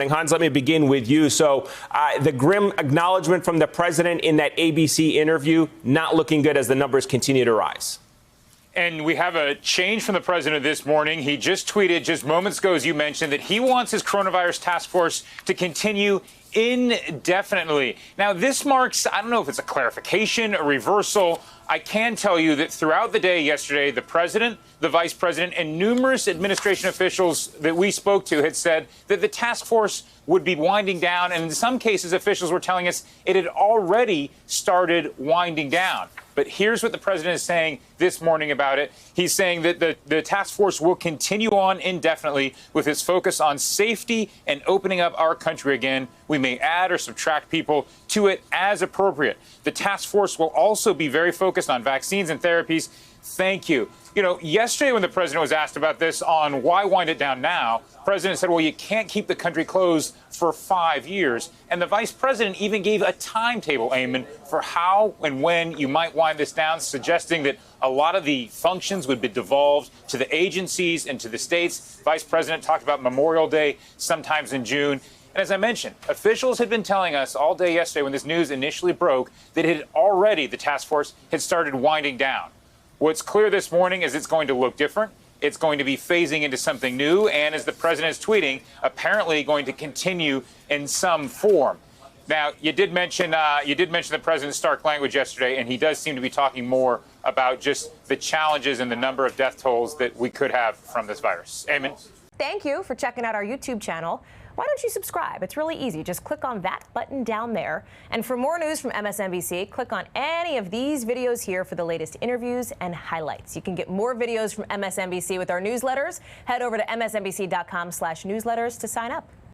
Hans, let me begin with you. So the grim acknowledgement from the president in that ABC interview, not looking good as the numbers continue to rise. And we have a change from the president this morning. He just tweeted just moments ago, as you mentioned, that he wants his coronavirus task force to continue indefinitely. Now, this marks, I don't know if it's a clarification, a reversal. I can tell you that throughout the day yesterday, the president, the vice president, and numerous administration officials that we spoke to had said that the task force would be winding down. And in some cases, officials were telling us it had already started winding down. But here's what the president is saying this morning about it. He's saying that the task force will continue on indefinitely with its focus on safety and opening up our country again. We may add or subtract people to it as appropriate. The task force will also be very focused on vaccines and therapies. Thank you. You know, yesterday when the president was asked about this on why wind it down now, the president said, well, you can't keep the country closed for 5 years. And the vice president even gave a timetable, Eamon, for how and when you might wind this down, suggesting that a lot of the functions would be devolved to the agencies and to the states. Vice president talked about Memorial Day sometimes in June. And as I mentioned, officials had been telling us all day yesterday when this news initially broke that it had already, the task force had started winding down. What's clear this morning is it's going to look different. It's going to be phasing into something new. And as the president is tweeting, apparently going to continue in some form. Now, you did mention the president's stark language yesterday, and he does seem to be talking more about just the challenges and the number of death tolls that we could have from this virus. Eamon? Thank you for checking out our YouTube channel. Why don't you subscribe? It's really easy. Just click on that button down there. And for more news from MSNBC, click on any of these videos here for the latest interviews and highlights. You can get more videos from MSNBC with our newsletters. Head over to msnbc.com/newsletters to sign up.